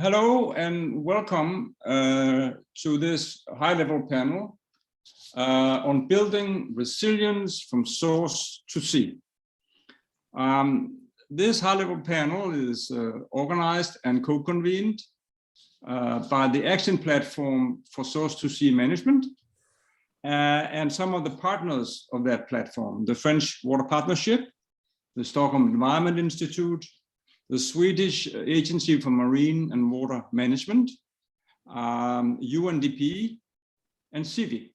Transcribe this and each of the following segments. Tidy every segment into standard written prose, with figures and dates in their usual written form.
Hello and welcome to this high-level panel on building resilience from source to sea. This high-level panel is organized and co-convened by the Action Platform for Source to Sea Management and some of the partners of that platform, the French Water Partnership, the Stockholm Environment Institute, the Swedish Agency for Marine and Water Management, UNDP, and SIWI.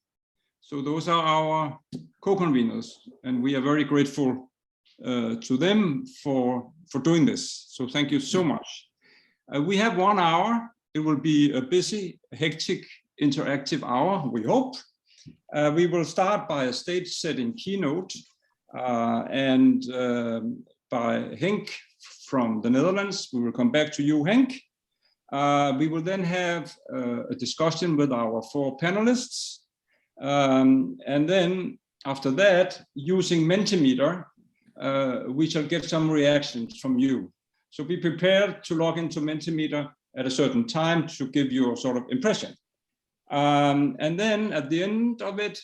So those are our co-conveners, and we are very grateful to them for doing this. So thank you so much. We have 1 hour. It will be a busy, hectic, interactive hour, we hope. We will start by a stage-setting keynote and by Henk from the Netherlands. We will come back to you, Henk. We will then have a discussion with our 4 panelists. And then after that, using Mentimeter, we shall get some reactions from you. So be prepared to log into Mentimeter at a certain time to give your sort of impression. And then at the end of it,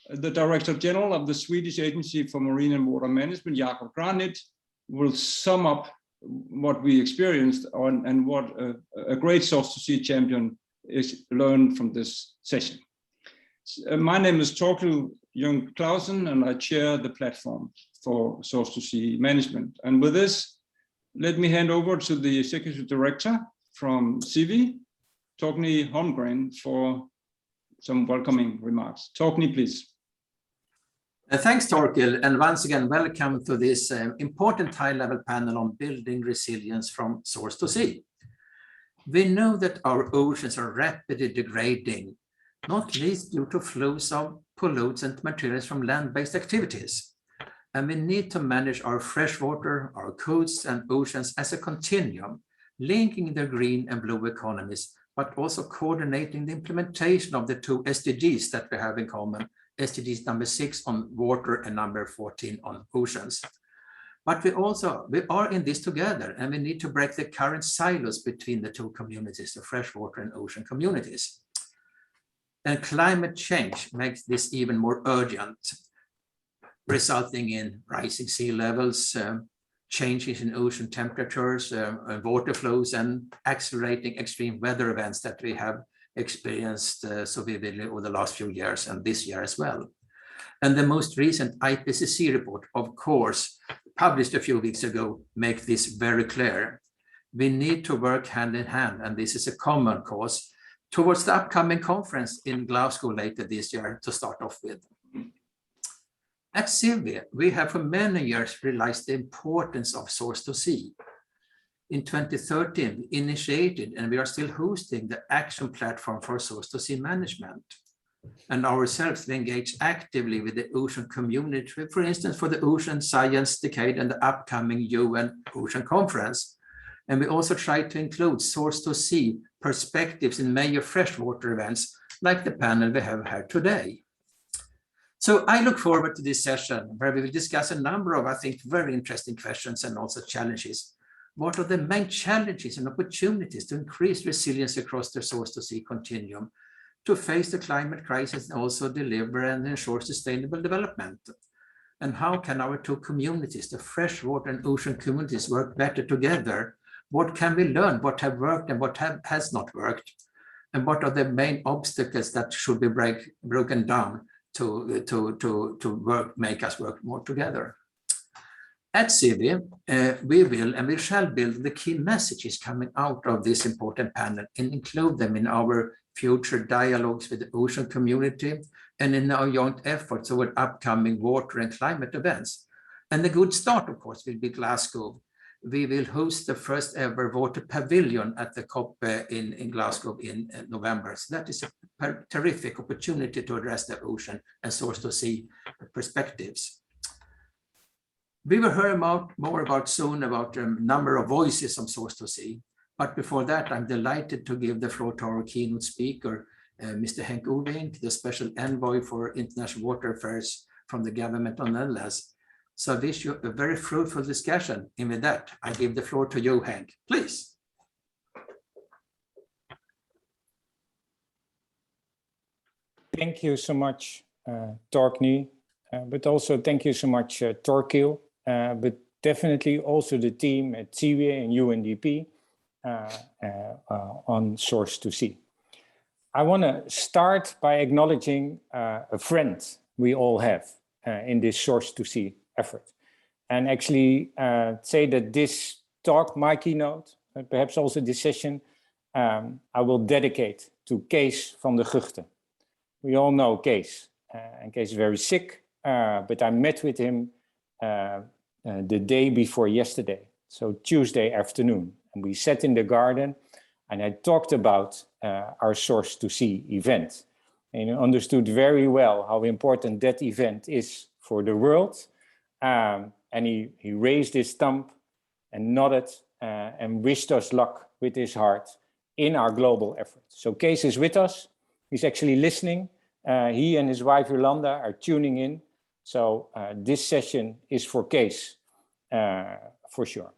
the Director General of the Swedish Agency for Marine and Water Management, Jakob Granit, will sum up what we experienced and what a great Source to Sea champion is learned from this session. My name is Torkild Jung Clausen, and I chair the platform for Source to Sea management. And with this, let me hand over to the Executive Director from SIWI, Torkni Holmgren, for some welcoming remarks. Torkni, please. Thanks, Torkild, and once again, welcome to this important high-level panel on building resilience from source to sea. We know that our oceans are rapidly degrading, not least due to flows of pollutants and materials from land-based activities. And we need to manage our freshwater, our coasts and oceans as a continuum, linking the green and blue economies, but also coordinating the implementation of the 2 SDGs that we have in common, SDGs number 6 on water and number 14 on oceans. But we are in this together, and we need to break the current silos between the 2 communities, the freshwater and ocean communities. And climate change makes this even more urgent, resulting in rising sea levels, changes in ocean temperatures, water flows, and accelerating extreme weather events that we have experienced so vividly over the last few years and this year as well. And the most recent IPCC report, of course, published a few weeks ago, make this very clear. We need to work hand in hand, and this is a common cause, towards the upcoming conference in Glasgow later this year to start off with. At SIWI, we have for many years realized the importance of source to sea. In 2013, we initiated, and we are still hosting, the Action Platform for Source to Sea Management. And ourselves, we engage actively with the ocean community, for instance, for the Ocean Science Decade and the upcoming UN Ocean Conference. And we also try to include source to sea perspectives in major freshwater events, like the panel we have here today. So I look forward to this session, where we will discuss a number of, I think, very interesting questions and also challenges. What are the main challenges and opportunities to increase resilience across the source to sea continuum to face the climate crisis and also deliver and ensure sustainable development? And how can our 2 communities, the freshwater and ocean communities, work better together? What can we learn? What have worked and what has not worked? And what are the main obstacles that should be broken down to make us work more together? At SIWI, we will and we shall build the key messages coming out of this important panel and include them in our future dialogues with the ocean community and in our joint efforts toward upcoming water and climate events. And the good start, of course, will be Glasgow. We will host the first ever water pavilion at the COP in Glasgow in November. So that is a terrific opportunity to address the ocean and source to sea perspectives. We will hear more soon about a number of voices on source to sea. But before that, I'm delighted to give the floor to our keynote speaker, Mr. Henk Oevink, the Special Envoy for International Water Affairs from the Government of the Netherlands. So I wish you a very fruitful discussion. And with that, I give the floor to you, Henk, please. Thank you so much, Torkney, but also thank you so much, Torkil, but definitely also the team at SIWI and UNDP on Sourcetosea. I want to start by acknowledging a friend we all have in this Sourcetosea effort, and actually say that this talk, my keynote, perhaps also this session, I will dedicate to Kees van der Guchten. We all know Kees, and Kees is very sick, but I met with him the day before yesterday, so Tuesday afternoon, and we sat in the garden and I talked about our Sourcetosea event, and he understood very well how important that event is for the world, and he raised his thumb and nodded and wished us luck with his heart in our global effort. So Kees is with us. He's actually listening. He and his wife Yolanda are tuning in. So this session is for Kees, for sure.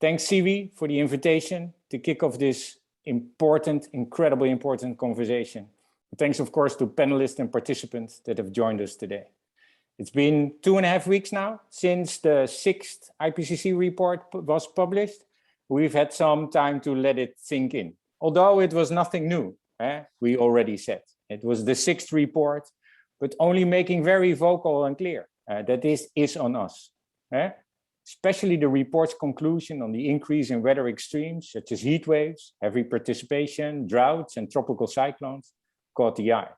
Thanks, SIWI, for the invitation to kick off this important, incredibly important conversation. Thanks, of course, to panelists and participants that have joined us today. It's been 2.5 weeks now since the 6th IPCC report was published. We've had some time to let it sink in. Although it was nothing new, we already said. It was the 6th report, but only making very vocal and clear that this is on us. Especially the report's conclusion on the increase in weather extremes, such as heat waves, heavy precipitation, droughts, and tropical cyclones, caught the eye.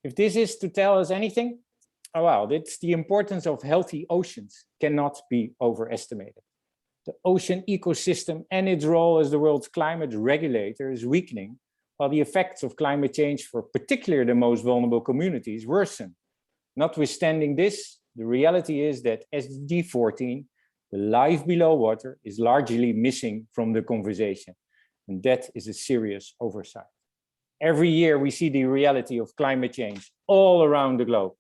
If this is to tell us anything, oh well, it's the importance of healthy oceans cannot be overestimated. The ocean ecosystem and its role as the world's climate regulator is weakening, while the effects of climate change for particularly the most vulnerable communities worsen. Notwithstanding this, the reality is that SDG 14, the life below water, is largely missing from the conversation, and that is a serious oversight. Every year we see the reality of climate change all around the globe.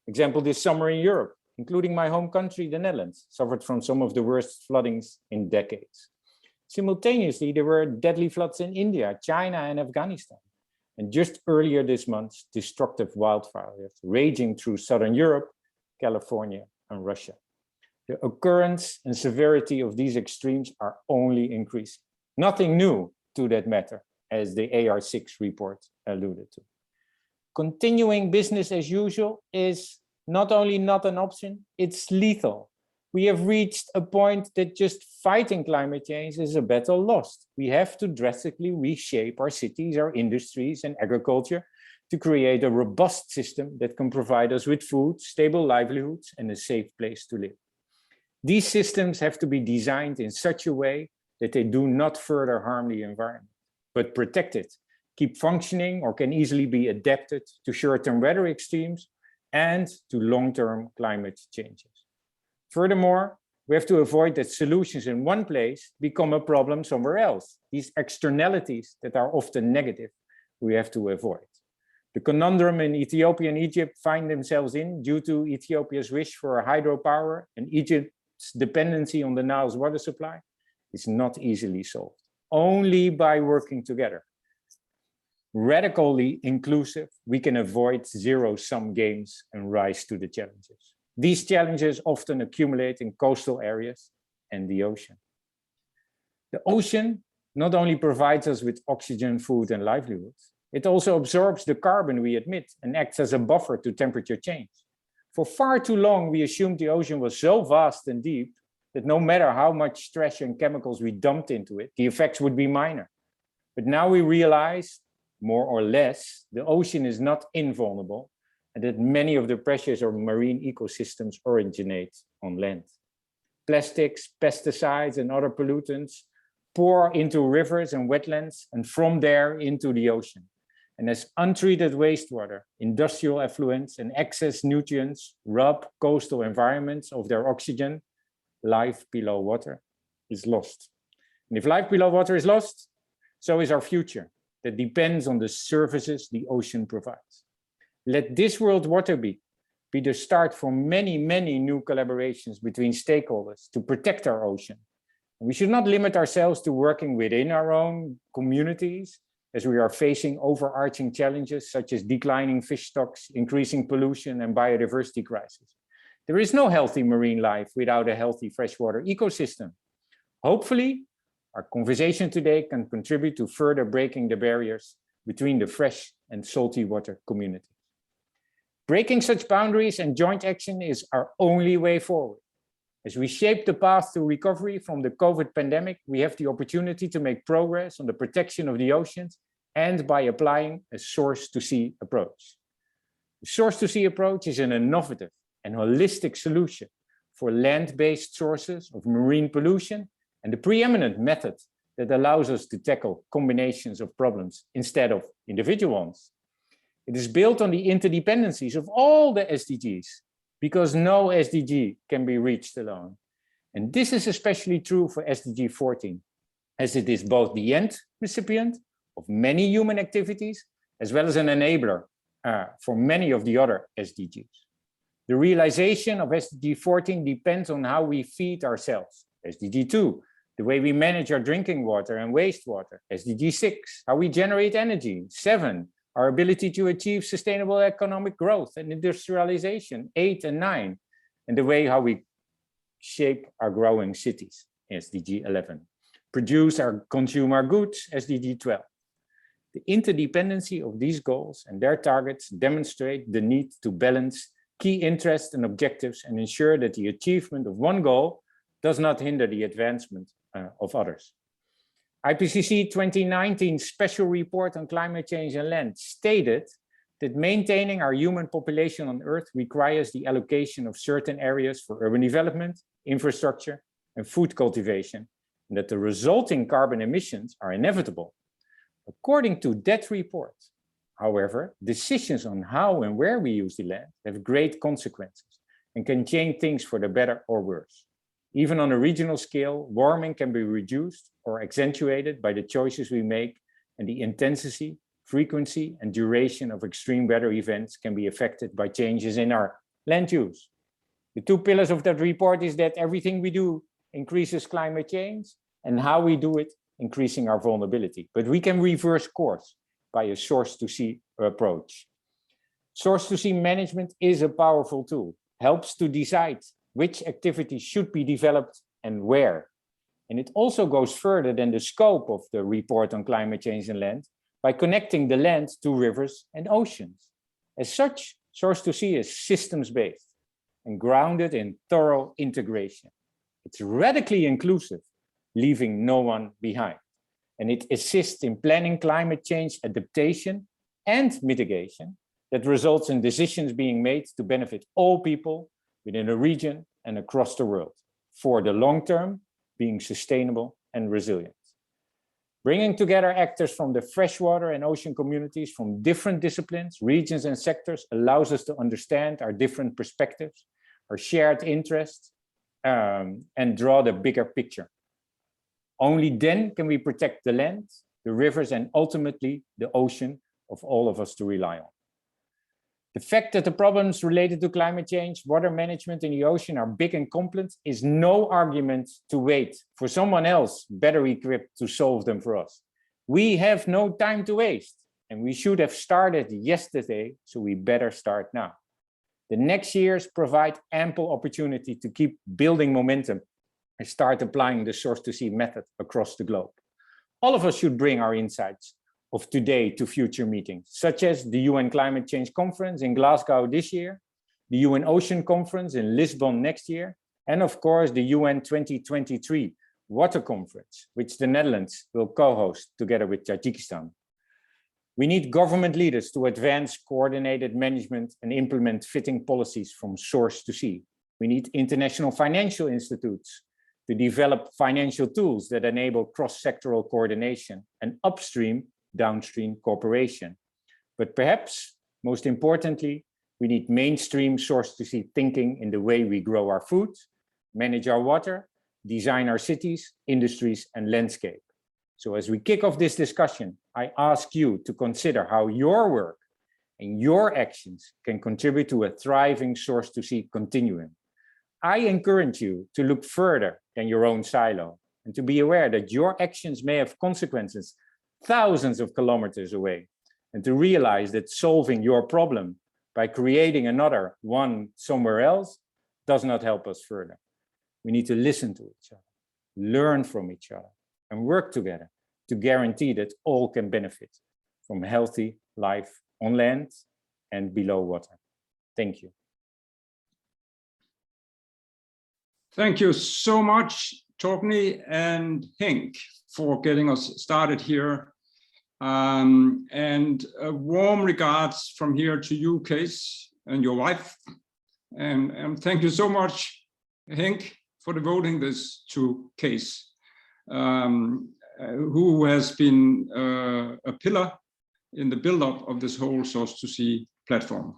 Example, this summer in Europe, including my home country, the Netherlands, suffered from some of the worst floodings in decades. Simultaneously, there were deadly floods in India, China, and Afghanistan. And just earlier this month, destructive wildfires raging through southern Europe, California, and Russia. The occurrence and severity of these extremes are only increasing. Nothing new to that matter, as the AR6 report alluded to. Continuing business as usual is not only not an option, it's lethal. We have reached a point that just fighting climate change is a battle lost. We have to drastically reshape our cities, our industries, and agriculture to create a robust system that can provide us with food, stable livelihoods, and a safe place to live. These systems have to be designed in such a way that they do not further harm the environment, but protect it, keep functioning, or can easily be adapted to short-term weather extremes and to long-term climate changes. Furthermore, we have to avoid that solutions in one place become a problem somewhere else. These externalities that are often negative, we have to avoid. The conundrum in Ethiopia and Egypt find themselves in due to Ethiopia's wish for hydropower and Egypt's dependency on the Nile's water supply is not easily solved, only by working together. Radically inclusive, we can avoid zero-sum games and rise to the challenges. These challenges often accumulate in coastal areas and the ocean. The ocean not only provides us with oxygen, food, and livelihoods, it also absorbs the carbon we emit and acts as a buffer to temperature change. For far too long, we assumed the ocean was so vast and deep that no matter how much trash and chemicals we dumped into it, the effects would be minor. But now we realize, more or less, the ocean is not invulnerable, and that many of the pressures of marine ecosystems originate on land. Plastics, pesticides, and other pollutants pour into rivers and wetlands, and from there into the ocean. And as untreated wastewater, industrial effluents, and excess nutrients rob coastal environments of their oxygen, life below water is lost. And if life below water is lost, so is our future that depends on the services the ocean provides. Let this World Water be the start for many, many new collaborations between stakeholders to protect our ocean. And we should not limit ourselves to working within our own communities, as we are facing overarching challenges such as declining fish stocks, increasing pollution, and biodiversity crisis. There is no healthy marine life without a healthy freshwater ecosystem. Hopefully, our conversation today can contribute to further breaking the barriers between the fresh and salty water communities. Breaking such boundaries and joint action is our only way forward. As we shape the path to recovery from the COVID pandemic, we have the opportunity to make progress on the protection of the oceans and by applying a source-to-sea approach. The source-to-sea approach is an innovative and holistic solution for land-based sources of marine pollution and the preeminent method that allows us to tackle combinations of problems instead of individual ones. It is built on the interdependencies of all the SDGs, because no SDG can be reached alone. And this is especially true for SDG 14, as it is both the end recipient of many human activities, as well as an enabler for many of the other SDGs. The realization of SDG 14 depends on how we feed ourselves. SDG 2, the way we manage our drinking water and wastewater. SDG 6, how we generate energy. 7, our ability to achieve sustainable economic growth and industrialization. 8 and 9, and the way how we shape our growing cities. SDG 11, produce or consume our goods. SDG 12. The interdependency of these goals and their targets demonstrate the need to balance key interests and objectives and ensure that the achievement of one goal does not hinder the advancement of others. IPCC 2019 special report on climate change and land stated that maintaining our human population on Earth requires the allocation of certain areas for urban development, infrastructure, and food cultivation, and that the resulting carbon emissions are inevitable. According to that report, however, decisions on how and where we use the land have great consequences and can change things for the better or worse. Even on a regional scale, warming can be reduced or accentuated by the choices we make, and the intensity, frequency, and duration of extreme weather events can be affected by changes in our land use. The two pillars of that report is that everything we do increases climate change, and how we do it increasing our vulnerability. But we can reverse course by a source-to-sea approach. Source-to-sea management is a powerful tool, helps to decide which activities should be developed and where. And it also goes further than the scope of the report on climate change and land by connecting the land to rivers and oceans. As such, Source-to-Sea is systems-based and grounded in thorough integration. It's radically inclusive, leaving no one behind. And it assists in planning climate change adaptation and mitigation that results in decisions being made to benefit all people within a region and across the world, for the long term, being sustainable and resilient. Bringing together actors from the freshwater and ocean communities from different disciplines, regions, and sectors allows us to understand our different perspectives, our shared interests, and draw the bigger picture. Only then can we protect the land, the rivers, and ultimately the ocean of all of us to rely on. The fact that the problems related to climate change, water management in the ocean are big and complex is no argument to wait for someone else better equipped to solve them for us. We have no time to waste, and we should have started yesterday, so we better start now. The next years provide ample opportunity to keep building momentum and start applying the source-to-sea method across the globe. All of us should bring our insights of today to future meetings, such as the UN Climate Change Conference in Glasgow this year, the UN Ocean Conference in Lisbon next year, and of course the UN 2023 Water Conference, which the Netherlands will co-host together with Tajikistan. We need government leaders to advance coordinated management and implement fitting policies from source to sea. We need international financial institutes to develop financial tools that enable cross-sectoral coordination and upstream downstream cooperation. But perhaps most importantly, we need mainstream source-to-sea thinking in the way we grow our food, manage our water, design our cities, industries, and landscape. So as we kick off this discussion, I ask you to consider how your work and your actions can contribute to a thriving source-to-sea continuum. I encourage you to look further than your own silo and to be aware that your actions may have consequences thousands of kilometers away, and to realize that solving your problem by creating another one somewhere else does not help us further. We need to listen to each other, learn from each other, and work together to guarantee that all can benefit from healthy life on land and below water. Thank you. Thank you so much, Torgny and Henk, for getting us started here. And warm regards from here to you, Kees, and your wife. And thank you so much, Henk, for devoting this to Kees, who has been a pillar in the build-up of this whole Sourcetosea platform.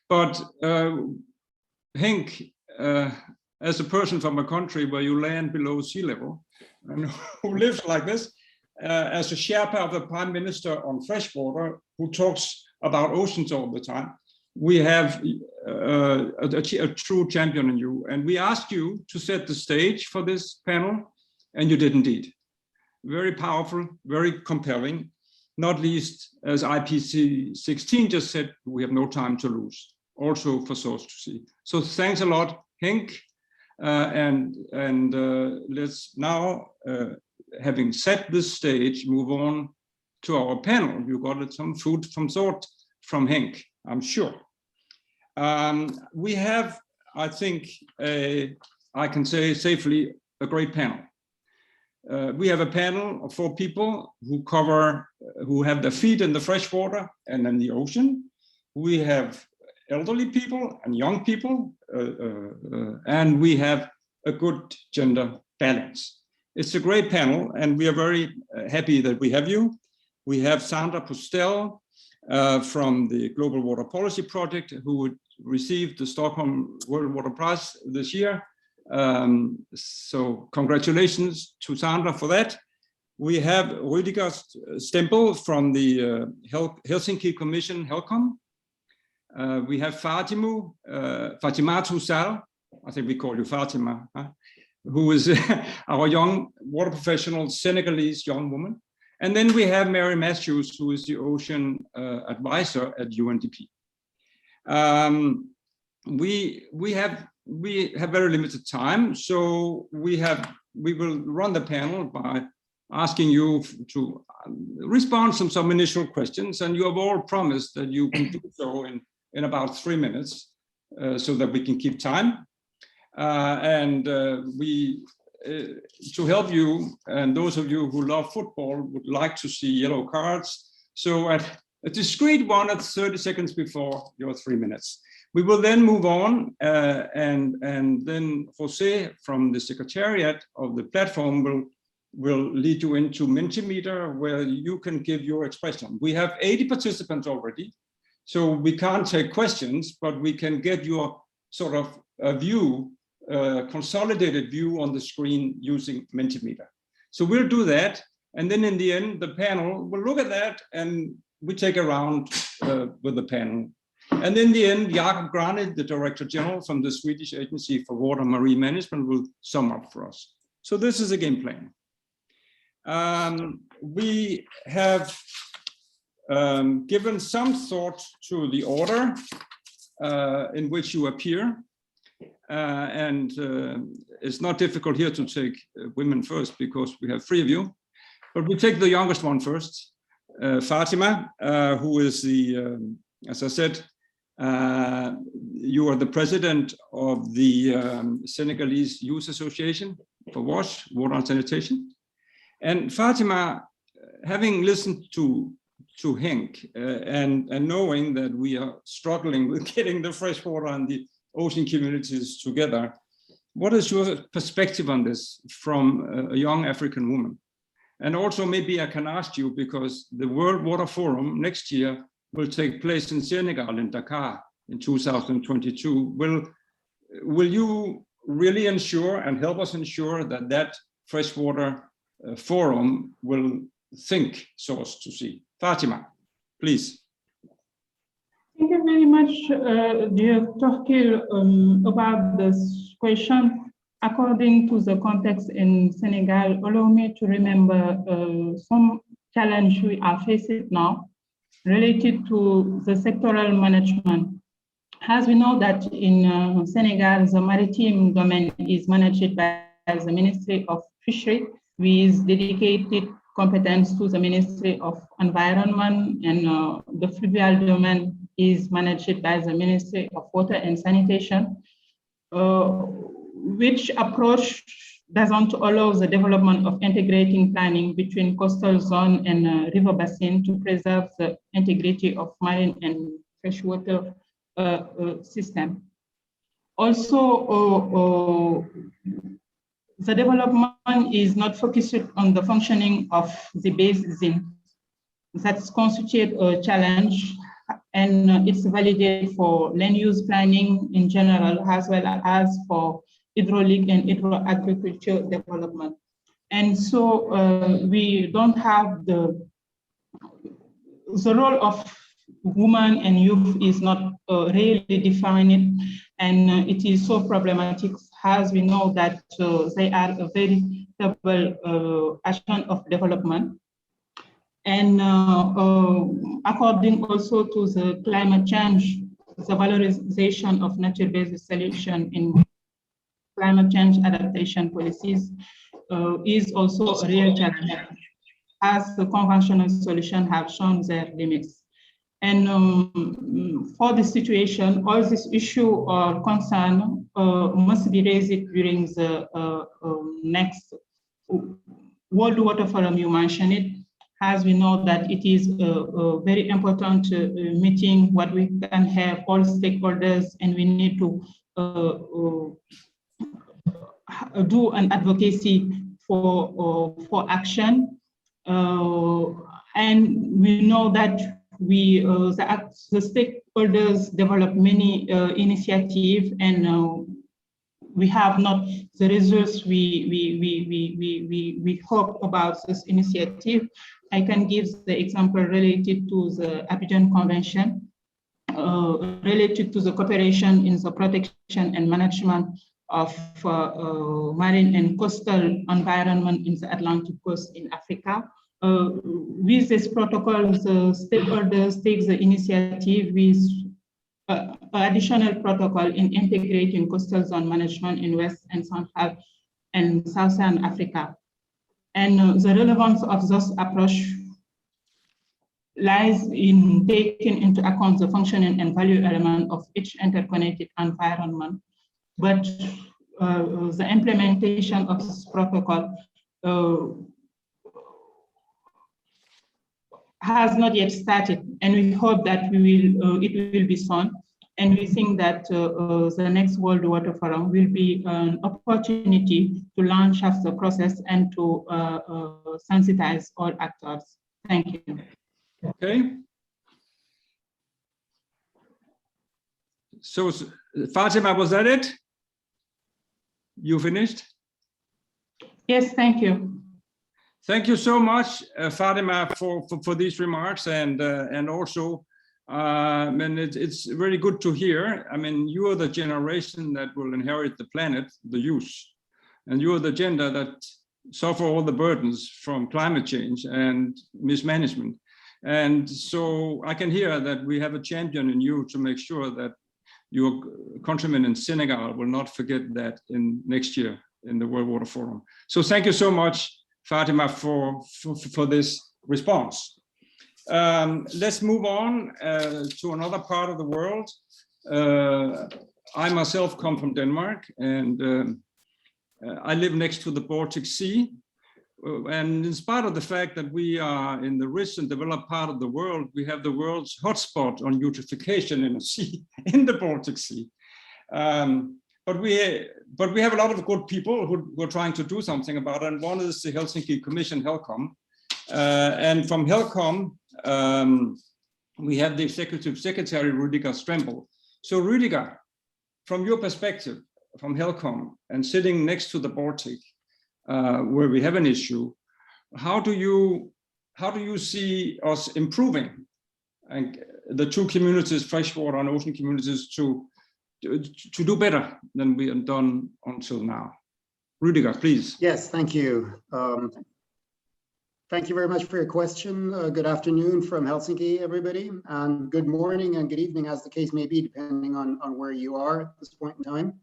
But Henk, as a person from a country where you land below sea level and who lives like this, as a Sherpa of the Prime Minister on freshwater, who talks about oceans all the time, we have a true champion in you. And we asked you to set the stage for this panel, and you did indeed. Very powerful, very compelling, not least as IPC16 just said, we have no time to lose, also for Sourcetosea. So thanks a lot, Henk. Let's now, having set this stage, move on to our panel. You got some food from thought from Henk, I'm sure. We have, I think, I can say safely, a great panel. We have a panel of 4 people who have their feet in the freshwater and in the ocean. We have elderly people and young people, and we have a good gender balance. It's a great panel, and we are very happy that we have you. We have Sandra Postel from the Global Water Policy Project, who received the Stockholm World Water Prize this year. So congratulations to Sandra for that. We have Rüdiger Stempel from the Helsinki Commission, HELCOM. We have Fatimatu Sal, I think we call you Fatima, who is our young water professional, Senegalese young woman. And then we have Mary Matthews, who is the ocean advisor at UNDP. We have very limited time, so we will run the panel by asking you to respond to some initial questions, and you have all promised that you can do so in about 3 minutes, so that we can keep time. To help you, and those of you who love football would like to see yellow cards. So at a discreet one at 30 seconds before your 3 minutes. We will then move on, and then Jose from the Secretariat of the platform will lead you into Mentimeter, where you can give your expression. We have 80 participants already, so we can't take questions, but we can get your sort of view, consolidated view on the screen using Mentimeter. So we'll do that, and then in the end, the panel will look at that, and we take a round with the panel. And in the end, Jakob Grane, the Director General from the Swedish Agency for Water and Marine Management, will sum up for us. So this is a game plan. We have given some thought to the order in which you appear. It's not difficult here to take women first because we have 3 of you. But we take the youngest one first, Fatima, who is the, as I said, you are the president of the Senegalese Youth Association for WASH, Water and Sanitation. And Fatima, having listened to Henk and knowing that we are struggling with getting the freshwater and the ocean communities together, what is your perspective on this from a young African woman? And also maybe I can ask you, because the World Water Forum next year will take place in Senegal, in Dakar, in 2022. Will you really ensure and help us ensure that that freshwater forum will think Sourcetosea? Fatima, please. Thank you very much, dear Torkil, about this question. According to the context in Senegal, allow me to remember some challenge we are facing now related to the sectoral management. As we know that in Senegal, the maritime domain is managed by the Ministry of Fishery, with dedicated competence to the Ministry of Environment, and the fluvial domain is managed by the Ministry of Water and Sanitation, which approach doesn't allow the development of integrating planning between coastal zone and river basin to preserve the integrity of marine and freshwater system. Also, the development is not focused on the functioning of the basin. That constitutes a challenge, and it's validated for land use planning in general, as well as for hydraulic and hydro-agriculture development. And so we don't have the role of women and youth is not really defined, and it is so problematic, as we know that they are a very terrible agent of development. And according also to the climate change, the valorization of nature-based solution in climate change adaptation policies is also a real challenge, as the conventional solutions have shown their limits. And for this situation, all this issue or concern must be raised during the next World Water Forum. You mentioned it, as we know that it is a very important meeting, what we can have all stakeholders, and we need to do an advocacy for action. And we know that the stakeholders develop many initiatives, and we have not the results we hope about this initiative. I can give the example related to the Abidjan Convention, related to the cooperation in the protection and management of marine and coastal environment in the Atlantic coast in Africa. With this protocol, the stakeholders take the initiative with additional protocol in integrating coastal zone management in West and Central and Southern Africa. And the relevance of this approach lies in taking into account the functioning and value element of each interconnected environment. But the implementation of this protocol has not yet started, and we hope that it will be soon. And we think that the next World Water Forum will be an opportunity to launch off the process and to sensitize all actors. Thank you. Okay. So Fatima, was that it? You finished? Yes, thank you. Thank you so much, Fatima, for these remarks, and also, and it's very good to hear. I mean, you are the generation that will inherit the planet, the youth, and you are the gender that suffer all the burdens from climate change and mismanagement. And so I can hear that we have a champion in you to make sure that your countrymen in Senegal will not forget that in next year in the World Water Forum. So thank you so much, Fatima, for this response. Let's move on to another part of the world. I myself come from Denmark, and I live next to the Baltic Sea. And in spite of the fact that we are in the rich and developed part of the world, we have the world's hotspot on eutrophication in the sea, in the Baltic Sea. But we have a lot of good people who are trying to do something about it. And one is the Helsinki Commission, HELCOM. And from HELCOM, we have the Executive Secretary, Rüdiger Strempel. So Rüdiger, from your perspective, from HELCOM, and sitting next to the Baltic, where we have an issue, how do you see us improving and the two communities, freshwater and ocean communities, to do better than we have done until now? Rüdiger, please. Yes, thank you. Thank you very much for your question. Good afternoon from Helsinki, everybody, and good morning and good evening, as the case may be, depending on where you are at this point in time.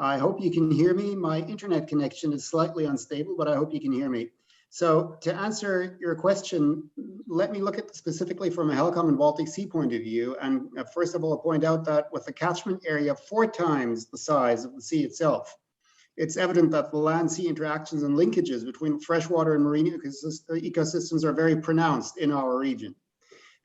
I hope you can hear me. My internet connection is slightly unstable, but I hope you can hear me. So to answer your question, let me look at specifically from a HELCOM and Baltic Sea point of view. And first of all, point out that with a catchment area 4 times the size of the sea itself, it's evident that the land-sea interactions and linkages between freshwater and marine ecosystems are very pronounced in our region.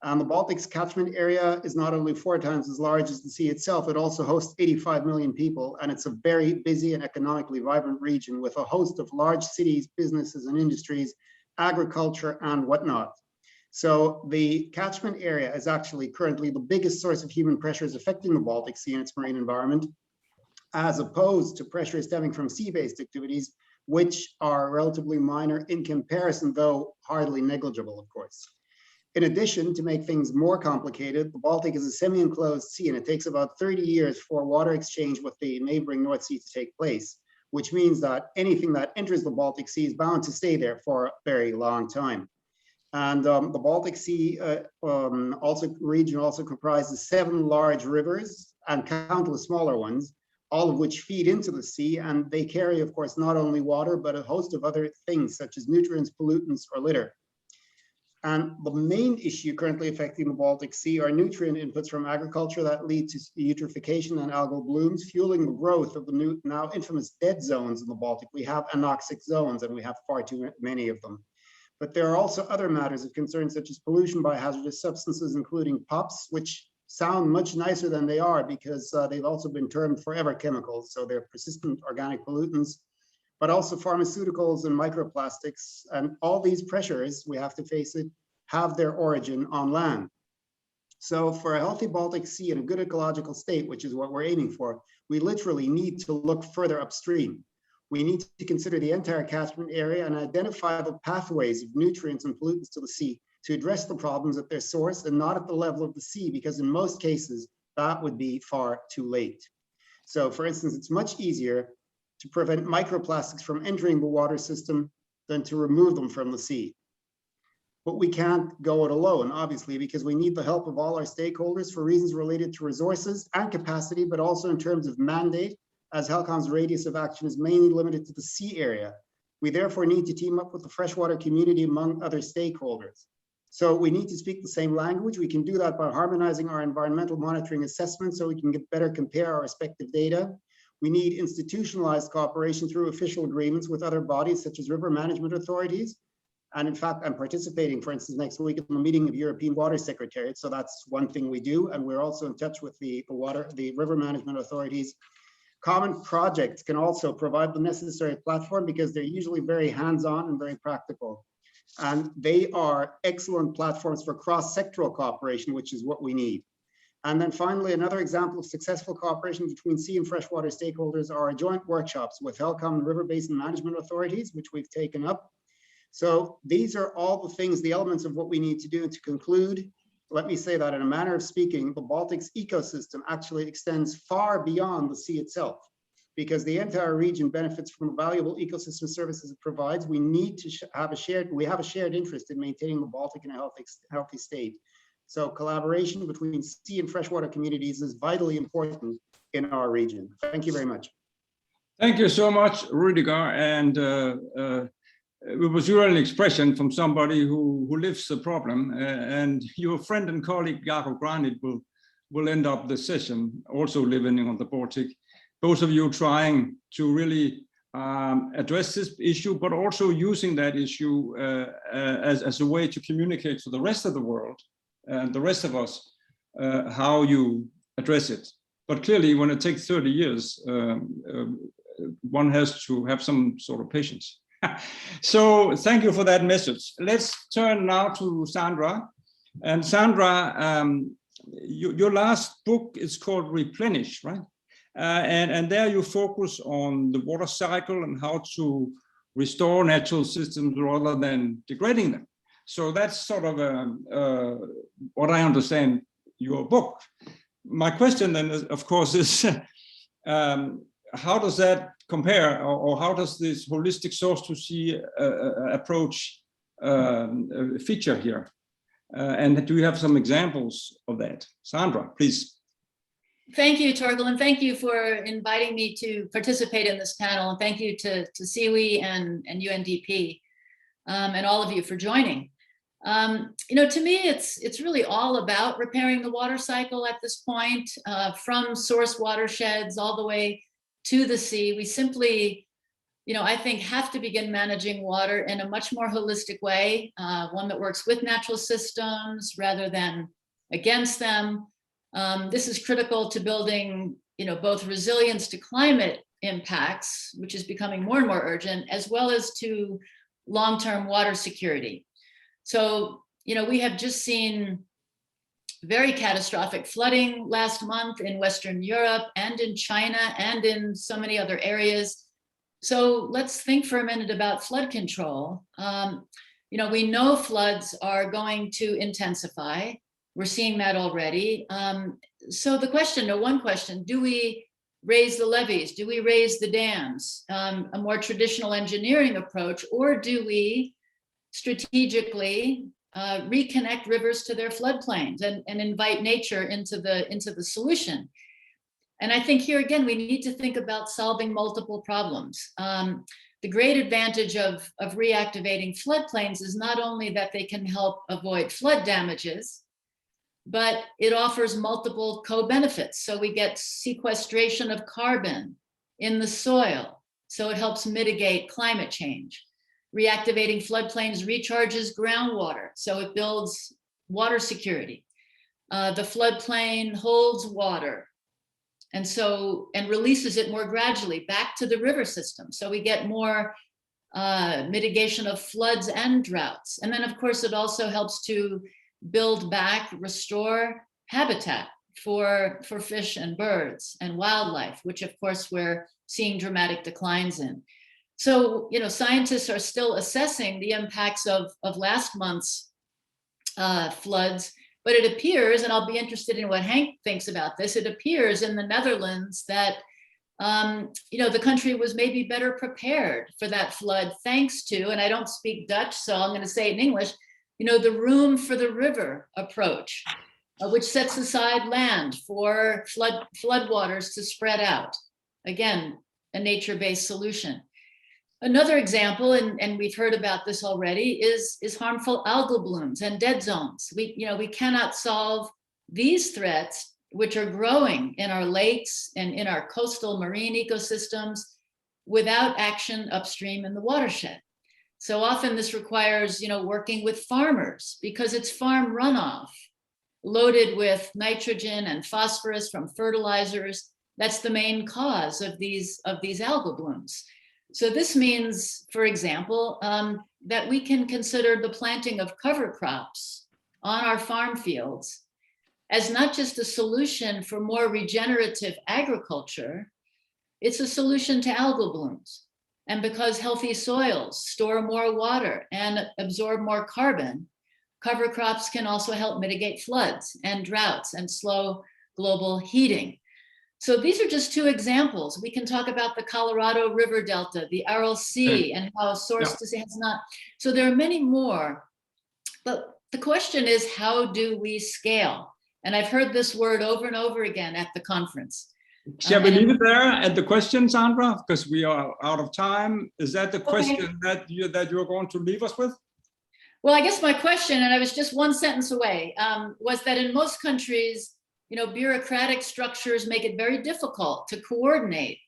The Baltic's catchment area is not only 4 times as large as the sea itself, it also hosts 85 million people, and it's a very busy and economically vibrant region with a host of large cities, businesses and industries, agriculture and whatnot. So the catchment area is actually currently the biggest source of human pressures affecting the Baltic Sea and its marine environment, as opposed to pressures stemming from sea-based activities, which are relatively minor in comparison, though hardly negligible, of course. In addition, to make things more complicated, the Baltic is a semi-enclosed sea, and it takes about 30 years for water exchange with the neighboring North Sea to take place, which means that anything that enters the Baltic Sea is bound to stay there for a very long time. And the Baltic Sea region also comprises 7 large rivers and countless smaller ones, all of which feed into the sea, and they carry, of course, not only water, but a host of other things such as nutrients, pollutants, or litter. And the main issue currently affecting the Baltic Sea are nutrient inputs from agriculture that lead to eutrophication and algal blooms, fueling the growth of the new, now infamous dead zones in the Baltic. We have anoxic zones, and we have far too many of them. But there are also other matters of concern, such as pollution by hazardous substances, including POPs, which sound much nicer than they are because they've also been termed forever chemicals. So they're persistent organic pollutants, but also pharmaceuticals and microplastics. And all these pressures, we have to face it, have their origin on land. So for a healthy Baltic Sea in a good ecological state, which is what we're aiming for, we literally need to look further upstream. We need to consider the entire catchment area and identify the pathways of nutrients and pollutants to the sea to address the problems at their source and not at the level of the sea, because in most cases, that would be far too late. So for instance, it's much easier to prevent microplastics from entering the water system than to remove them from the sea. But we can't go it alone, obviously, because we need the help of all our stakeholders for reasons related to resources and capacity, but also in terms of mandate, as HELCOM's radius of action is mainly limited to the sea area. We therefore need to team up with the freshwater community among other stakeholders. So we need to speak the same language. We can do that by harmonizing our environmental monitoring assessments so we can better compare our respective data. We need institutionalized cooperation through official agreements with other bodies such as river management authorities. And in fact, I'm participating, for instance, next week at the meeting of European Water Secretariat. So that's one thing we do. And we're also in touch with the river management authorities. Common projects can also provide the necessary platform because they're usually very hands-on and very practical. And they are excellent platforms for cross-sectoral cooperation, which is what we need. And then finally, another example of successful cooperation between sea and freshwater stakeholders are our joint workshops with HELCOM and river basin management authorities, which we've taken up. So these are all the things, the elements of what we need to do. And to conclude, let me say that in a manner of speaking, the Baltic's ecosystem actually extends far beyond the sea itself, because the entire region benefits from the valuable ecosystem services it provides. We need to have a shared interest in maintaining the Baltic in a healthy state. So collaboration between sea and freshwater communities is vitally important in our region. Thank you very much. Thank you so much, Rudiger. And it was really an expression from somebody who lives the problem. And your friend and colleague, Jakob Granit, will end up the session, also living on the Baltic. Both of you trying to really address this issue, but also using that issue as a way to communicate to the rest of the world and the rest of us how you address it. But clearly, when it takes 30 years, one has to have some sort of patience. So thank you for that message. Let's turn now to Sandra. And Sandra, your last book is called Replenish, right? And there you focus on the water cycle and how to restore natural systems rather than degrading them. So that's sort of what I understand your book. My question then, of course, is how does that compare, or how does this holistic Sourcetosea approach feature here. And do you have some examples of that? Sandra, please. Thank you, Torkel, and thank you for inviting me to participate in this panel. And thank you to SIWI and UNDP and all of you for joining. You know, to me, it's really all about repairing the water cycle at this point, from source watersheds all the way to the sea. We simply, you know, I think have to begin managing water in a much more holistic way, one that works with natural systems rather than against them. This is critical to building, you know, both resilience to climate impacts, which is becoming more and more urgent, as well as to long-term water security. So, you know, we have just seen very catastrophic flooding last month in Western Europe and in China and in so many other areas. So let's think for a minute about flood control. You know, we know floods are going to intensify. We're seeing that already. So the question, one question, do we raise the levees? Do we raise the dams? A more traditional engineering approach, or do we strategically reconnect rivers to their floodplains and invite nature into the solution? And I think here again, we need to think about solving multiple problems. The great advantage of reactivating floodplains is not only that they can help avoid flood damages, but it offers multiple co-benefits. So we get sequestration of carbon in the soil, so it helps mitigate climate change. Reactivating floodplains recharges groundwater, so it builds water security. The floodplain holds water, and releases it more gradually back to the river system. So we get more mitigation of floods and droughts. And then of course, it also helps to build back, restore habitat for fish and birds and wildlife, which of course we're seeing dramatic declines in. So, you know, scientists are still assessing the impacts of last month's floods, but it appears, and I'll be interested in what Hank thinks about this, it appears in the Netherlands that, you know, the country was maybe better prepared for that flood thanks to, and I don't speak Dutch, so I'm going to say it in English, you know, the room for the river approach, which sets aside land for floodwaters to spread out. Again, a nature-based solution. Another example, and we've heard about this already, is harmful algal blooms and dead zones. We cannot solve these threats, which are growing in our lakes and in our coastal marine ecosystems, without action upstream in the watershed. So often this requires, you know, working with farmers, because it's farm runoff loaded with nitrogen and phosphorus from fertilizers. That's the main cause of these algal blooms. So this means, for example, that we can consider the planting of cover crops on our farm fields as not just a solution for more regenerative agriculture, it's a solution to algal blooms. And because healthy soils store more water and absorb more carbon, cover crops can also help mitigate floods and droughts and slow global heating. So these are just two examples. We can talk about the Colorado River Delta, the Aral Sea, and how Sourcetosea has not. So there are many more. But the question is, how do we scale? And I've heard this word over and over again at the conference. Shall we leave it there at the question, Sandra? Because we are out of time. Is that the question that you're going to leave us with? Well, I guess my question, and I was just one sentence away, was that in most countries, you know, bureaucratic structures make it very difficult to coordinate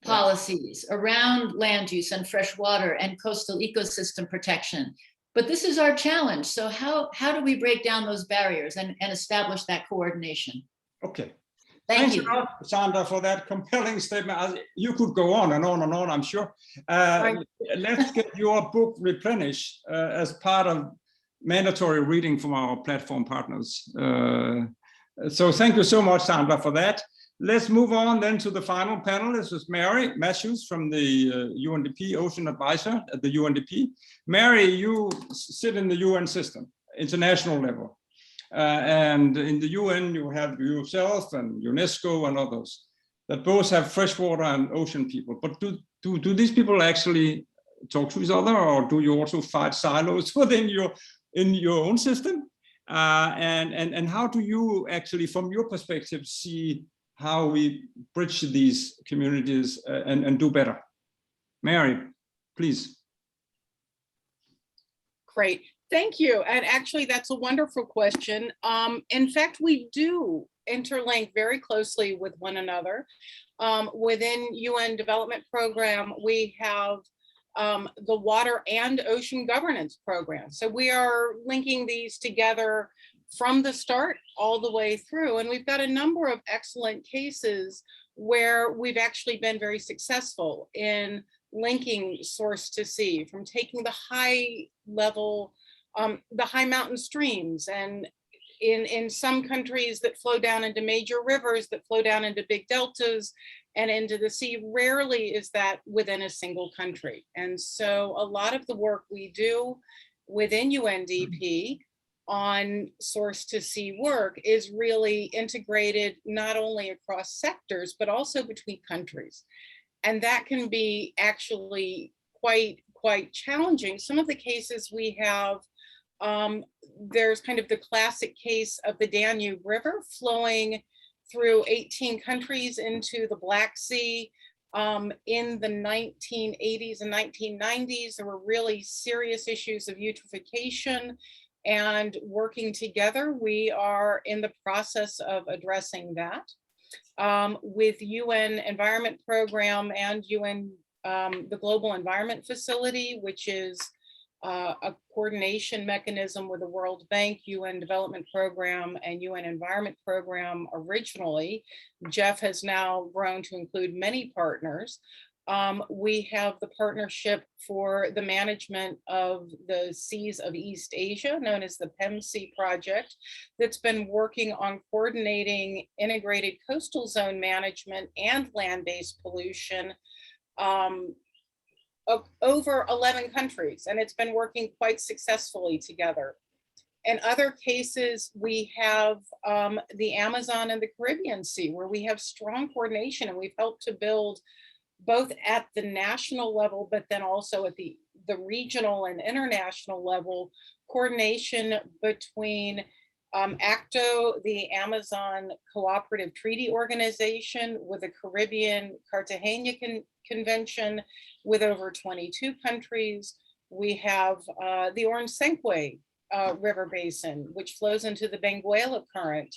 policies around land use and fresh water and coastal ecosystem protection. But this is our challenge. So how do we break down those barriers and establish that coordination? Okay. Thank you, Sandra, for that compelling statement. You could go on and on and on, I'm sure. Let's get your book replenished as part of mandatory reading from our platform partners. So thank you so much, Sandra, for that. Let's move on then to the final panel. This is Mary Matthews from the UNDP Ocean Advisor at the UNDP. Mary, you sit in the UN system, international level. And in the UN, you have yourself and UNESCO and others that both have freshwater and ocean people. But do these people actually talk to each other, or do you also fight silos within your own system? And how do you actually, from your perspective, see how we bridge these communities and do better? Mary, please. Great, thank you. And actually, that's a wonderful question. In fact, we do interlink very closely with one another. Within UN Development Program, we have the Water and Ocean Governance Program. So we are linking these together from the start all the way through. And we've got a number of excellent cases where we've actually been very successful in linking source to sea, from taking the high level, the high mountain streams, and in some countries that flow down into major rivers, that flow down into big deltas and into the sea. Rarely is that within a single country. And so a lot of the work we do within UNDP on source to sea work is really integrated not only across sectors, but also between countries. And that can be actually quite challenging. Some of the cases we have, there's kind of the classic case of the Danube River flowing through 18 countries into the Black Sea. In the 1980s and 1990s, there were really serious issues of eutrophication, and working together, we are in the process of addressing that. With UN Environment Program and UN, the Global Environment Facility, which is a coordination mechanism with the World Bank, UN Development Program, and UN Environment Program originally. Jeff has now grown to include many partners. We have the partnership for the management of the seas of East Asia, known as the PEMSEA project, that's been working on coordinating integrated coastal zone management and land-based pollution over 11 countries, and it's been working quite successfully together. In other cases, we have the Amazon and the Caribbean Sea, where we have strong coordination, and we've helped to build both at the national level, but then also at the regional and international level, coordination between ACTO, the Amazon Cooperative Treaty Organization, with the Caribbean Cartagena Convention with over 22 countries. We have the Oronseque River Basin, which flows into the Benguela Current.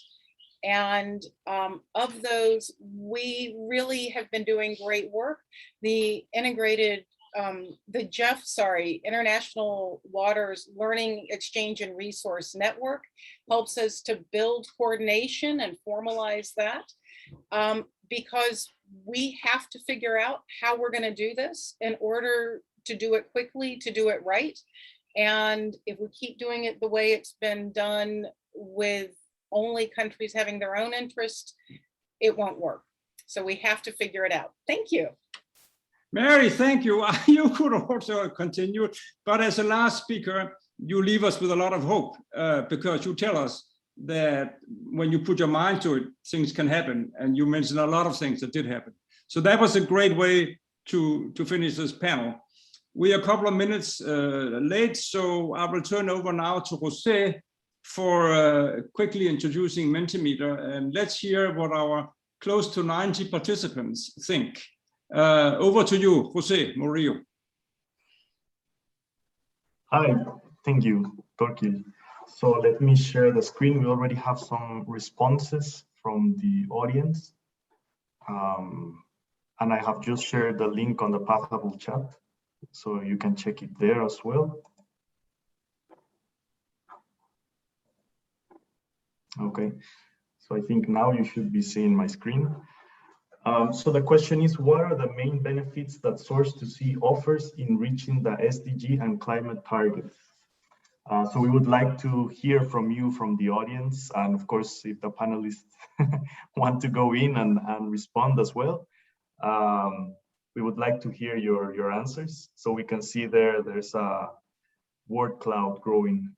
And of those, we really have been doing great work. The International Waters Learning Exchange and Resource Network helps us to build coordination and formalize that, because we have to figure out how we're going to do this in order to do it quickly, to do it right. And if we keep doing it the way it's been done, with only countries having their own interest, it won't work. So we have to figure it out. Thank you. Mary, thank you. You could also continue, but as a last speaker, you leave us with a lot of hope, because you tell us that when you put your mind to it, things can happen. And you mentioned a lot of things that did happen. So that was a great way to finish this panel. We are a couple of minutes late, so I will turn over now to Jose for quickly introducing Mentimeter, and let's hear what our close to 90 participants think. Over to you, Jose Murillo. Hi, thank you, Torquil. So let me share the screen. We already have some responses from the audience. And I have just shared the link on the Pathable chat, so you can check it there as well. Okay, so I think now you should be seeing my screen. So the question is, what are the main benefits that Source to Sea offers in reaching the SDG and climate targets? So we would like to hear from you, from the audience, and of course, if the panelists want to go in and respond as well, we would like to hear your answers. So we can see there's a word cloud growing.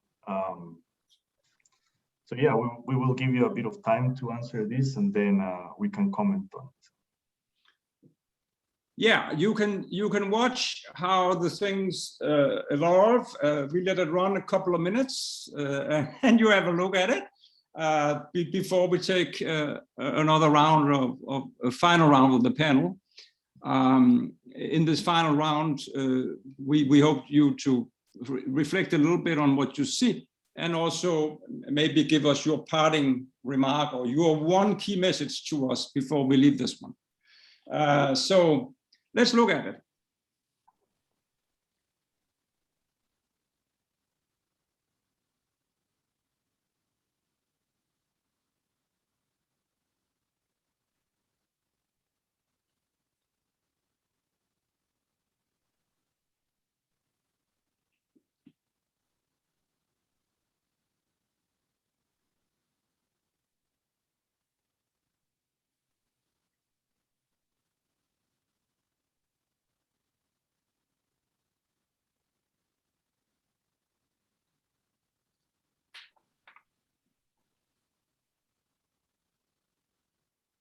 So yeah, we will give you a bit of time to answer this, and then we can comment on it. yeah, you can watch how the things evolve. We let it run a couple of minutes, and you have a look at it before we take another round of a final round of the panel. In this final round, we hope you to reflect a little bit on what you see, and also maybe give us your parting remark or your one key message to us before we leave this one. So let's look at it.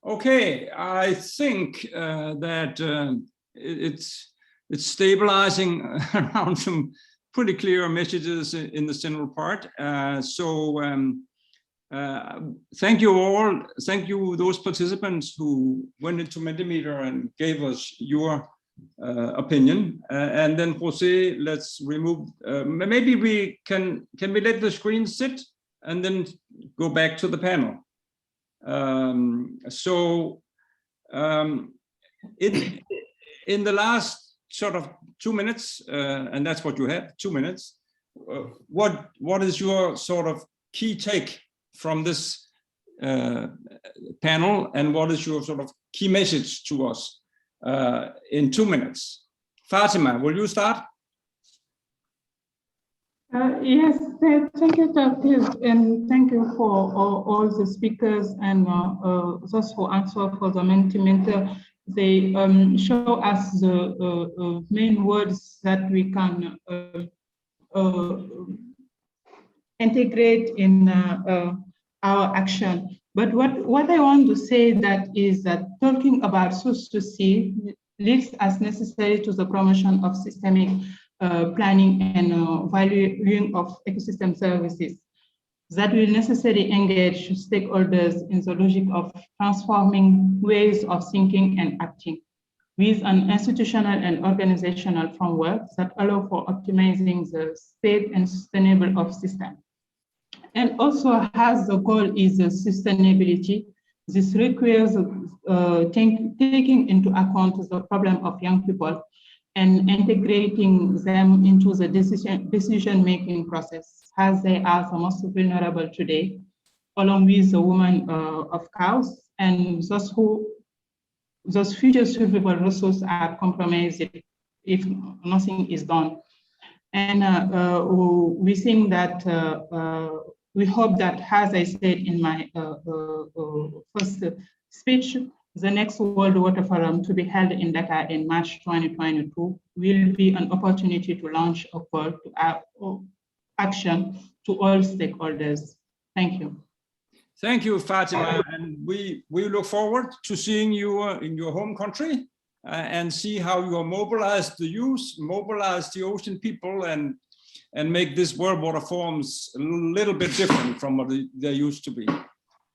Okay, I think that it's stabilizing around some pretty clear messages in the central part. Thank you all. Thank you, those participants who went into Mentimeter and gave us your opinion. And then Jose, let's remove, maybe we can we let the screen sit and then go back to the panel. In the last sort of 2 minutes, and that's what you have, 2 minutes, what is your sort of key take from this panel, and what is your sort of key message to us in 2 minutes? Fatima, will you start? Yes, thank you, Dr. And thank you for all the speakers and those who answer for the Mentimeter. They show us the main words that we can integrate in our action. But what I want to say that is that talking about Sourcetosea leads us necessary to the promotion of systemic planning and valuing of ecosystem services that will necessarily engage stakeholders in the logic of transforming ways of thinking and acting with an institutional and organizational framework that allow for optimizing the state and sustainable of system. And also has the goal is the sustainability. This requires taking into account the problem of young people and integrating them into the decision-making process, as they are the most vulnerable today, along with the women of cows, and those future survival resources are compromised if nothing is done. And we think that, we hope that, as I said in my first speech, the next World Water Forum to be held in Dakar in March 2022 will be an opportunity to launch a call to action to all stakeholders. Thank you. Thank you, Fatima. And we look forward to seeing you in your home country and see how you mobilize the youth, mobilize the ocean people, and make this World Water Forums a little bit different from what they used to be.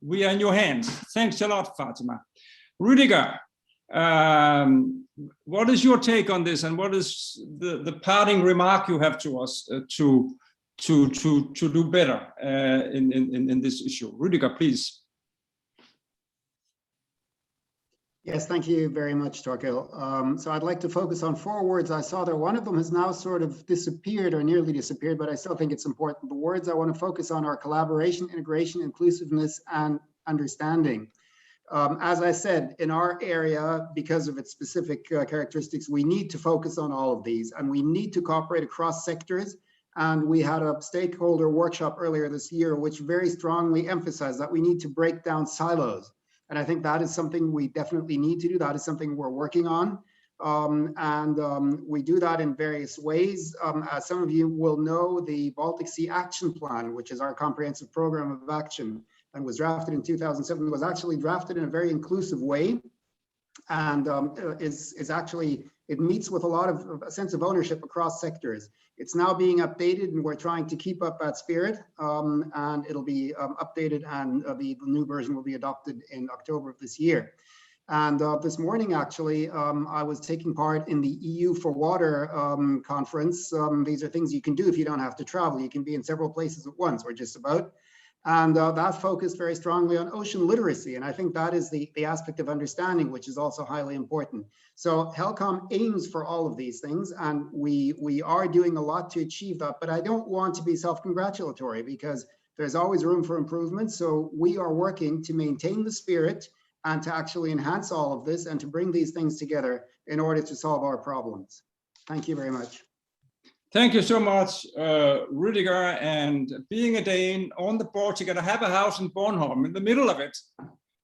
We are in your hands. Thanks a lot, Fatima. Rüdiger, what is your take on this, and what is the parting remark you have to us to do better in this issue? Rüdiger, please. Yes, thank you very much, Torkil. So I'd like to focus on 4 words. I saw that one of them has now sort of disappeared or nearly disappeared, but I still think it's important. The words I want to focus on are collaboration, integration, inclusiveness, and understanding. As I said, in our area, because of its specific characteristics, we need to focus on all of these, and we need to cooperate across sectors. And we had a stakeholder workshop earlier this year, which very strongly emphasized that we need to break down silos. And I think that is something we definitely need to do. That is something we're working on. We do that in various ways. As some of you will know, the Baltic Sea Action Plan, which is our comprehensive program of action and was drafted in 2007, was actually drafted in a very inclusive way. and is actually, it meets with a lot of a sense of ownership across sectors. It's now being updated, and we're trying to keep up that spirit, and it'll be updated, and the new version will be adopted in October of this year. And this morning, actually, I was taking part in the EU for Water conference. These are things you can do if you don't have to travel. You can be in several places at once, or just about. And that focused very strongly on ocean literacy. And I think that is the aspect of understanding, which is also highly important. So HELCOM aims for all of these things, and we are doing a lot to achieve that. But I don't want to be self-congratulatory, because there's always room for improvement. So we are working to maintain the spirit and to actually enhance all of this and to bring these things together in order to solve our problems. Thank you very much. Thank you so much, Rüdiger. And being a Dane on the Baltic, and I have a house in Bornholm in the middle of it,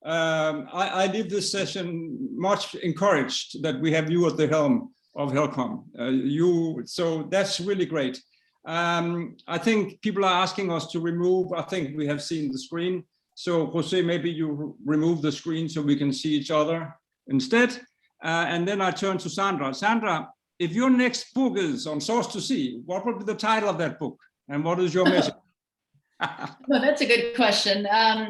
I leave this session much encouraged that we have you at the helm of HELCOM. So that's really great. I think people are asking us to remove, I think we have seen the screen. So Jose, maybe you remove the screen so we can see each other instead. And then I turn to Sandra. Sandra, if your next book is on Sourcetosea, what would be the title of that book? And what is your message? Well, that's a good question. I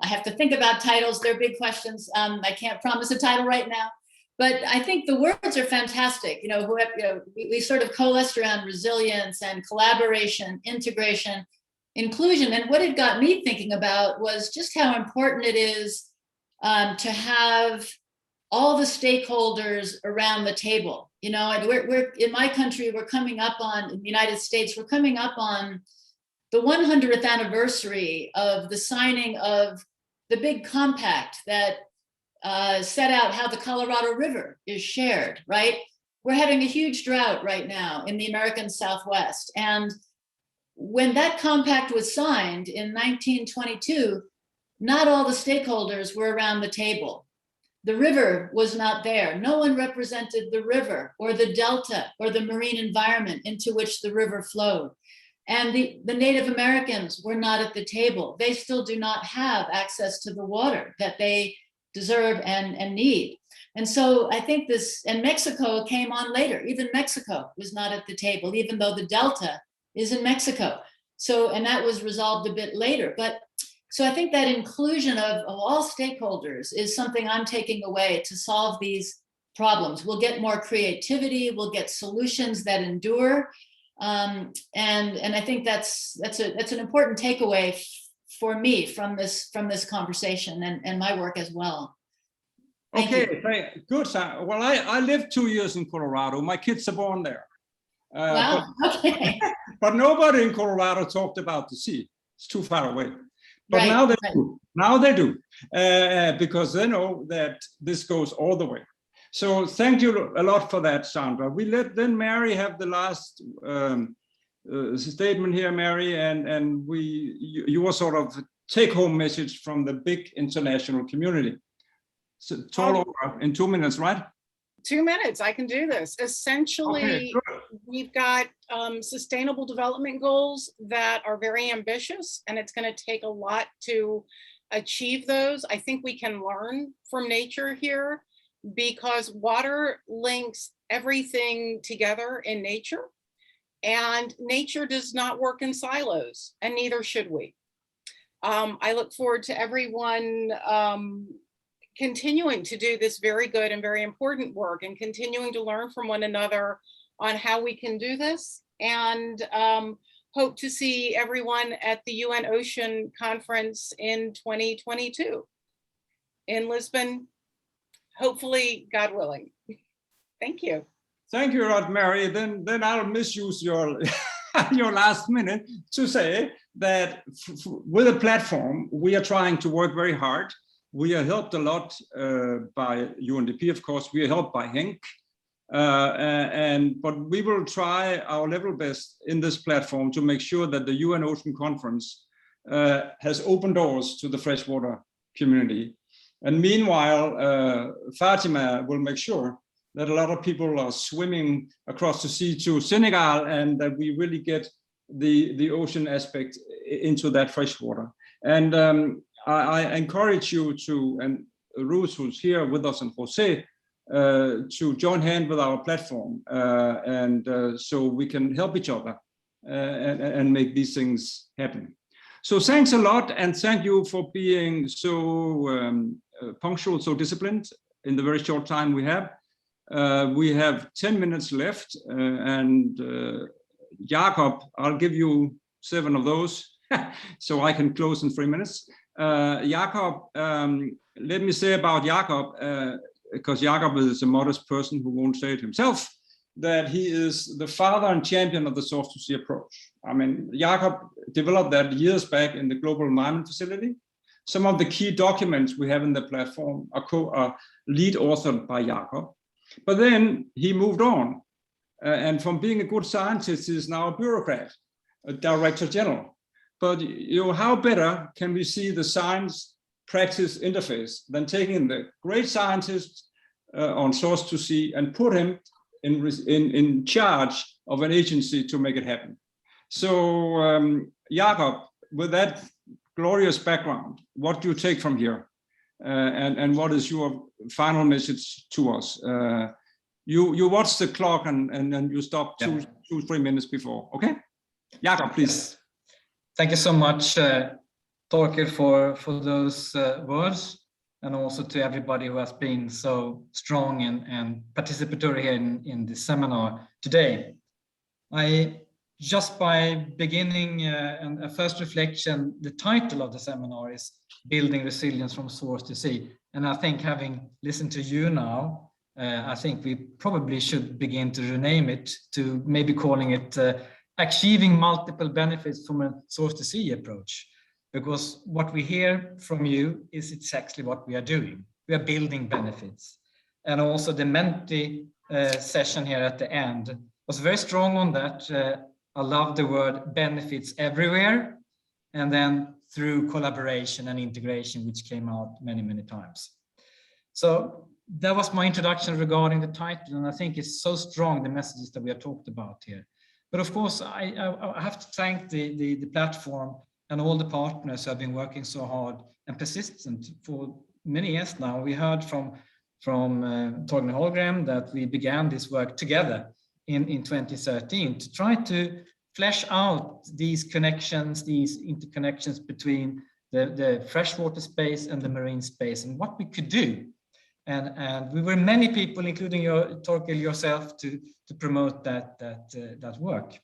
have to think about titles. They're big questions. I can't promise a title right now, but I think the words are fantastic. We sort of coalesced around resilience and collaboration, integration, inclusion. And what it got me thinking about was just how important it is to have all the stakeholders around the table. We're in my country, we're coming up on, in the United States, we're coming up on the 100th anniversary of the signing of the big compact that set out how the Colorado River is shared, right? We're having a huge drought right now in the American Southwest. And when that compact was signed in 1922, not all the stakeholders were around the table. The river was not there. No one represented the river or the delta or the marine environment into which the river flowed. And the Native Americans were not at the table. They still do not have access to the water that they deserve and need. And so I think and Mexico came on later. Even Mexico was not at the table, even though the delta is in Mexico. So, and that was resolved a bit later. But so I think that inclusion of all stakeholders is something I'm taking away to solve these problems. We'll get more creativity, we'll get solutions that endure. And I think that's an important takeaway for me from this conversation and my work as well. Okay, good. Well, I lived 2 years in Colorado. My kids are born there. Wow. Okay. But nobody in Colorado talked about the sea. It's too far away. But Right, now they right. do. Now they do, because they know that this goes all the way. So thank you a lot for that, Sandra. We let then Mary have the last statement here, Mary, and your sort of take-home message from the big international community. So it's all over in 2 minutes, right? 2 minutes, I can do this. Essentially, Okay, we've got sustainable development goals that are very ambitious, and it's going to take a lot to achieve those. I think we can learn from nature here, because water links everything together in nature, and nature does not work in silos, and neither should we. I look forward to everyone continuing to do this very good and very important work, and continuing to learn from one another on how we can do this, and hope to see everyone at the UN Ocean Conference in 2022 in Lisbon, hopefully, God willing. Thank you. Thank you, Rod, Mary. Then I'll misuse your your last minute to say that with a platform, we are trying to work very hard. We are helped a lot by UNDP, of course. We are helped by HENC, but we will try our level best in this platform to make sure that the UN Ocean Conference has open doors to the freshwater community. And meanwhile, Fatima will make sure that a lot of people are swimming across the sea to Senegal, and that we really get the ocean aspect into that freshwater. And I encourage you to, and Ruth, who's here with us, and Jose, to join hand with our platform, so we can help each other and make these things happen. So thanks a lot, and thank you for being so punctual, so disciplined in the very short time we have. We have 10 minutes left, and Jakob, I'll give you 7 of those, so I can close in 3 minutes. Jakob, let me say about Jakob, because Jakob is a modest person who won't say it himself, that he is the father and champion of the Sourcetosea approach. I mean, Jakob developed that years back in the Global Environment Facility. Some of the key documents we have in the platform are lead authored by Jakob. But then he moved on, and from being a good scientist, he is now a bureaucrat, a director general. But how better can we see the science practice interface than taking the great scientist on Sourcetosea and put him in charge of an agency to make it happen. So Jakob, with that glorious background, what do you take from here? And what is your final message to us? You watch the clock and you stop 2-3 minutes before, okay? Jakob, please. Thank you so much, Torkel, for those words, and also to everybody who has been so strong and participatory here in this seminar today. Just by beginning and a first reflection, the title of the seminar is Building Resilience from Source to Sea. And I think, having listened to you now, I think we probably should begin to rename it to maybe calling it Achieving Multiple Benefits from a Source to Sea approach. Because what we hear from you is exactly what we are doing. We are building benefits. And also the Menti session here at the end was very strong on that. I love the word benefits everywhere, and then through collaboration and integration, which came out many, many times. So that was my introduction regarding the title, and I think it's so strong, the messages that we have talked about here. But of course, I have to thank the platform and all the partners who have been working so hard and persistent for many years now. We heard from Torgny Holmgren that we began this work together in 2013 to try to flesh out these connections, these interconnections between the freshwater space and the marine space, and what we could do. And we were many people, including Torkel yourself, to promote that work.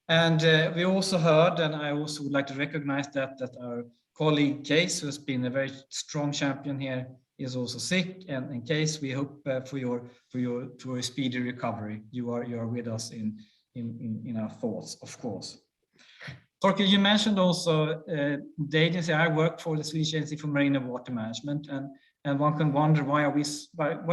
And we also heard, and I also would like to recognize that our colleague Case, who has been a very strong champion here, is also sick. And in Case, we hope for your speedy recovery. You are with us in our thoughts, of course. Torkel, you mentioned also the agency I work for, the Swedish Agency for Marine and Water Management, and one can wonder why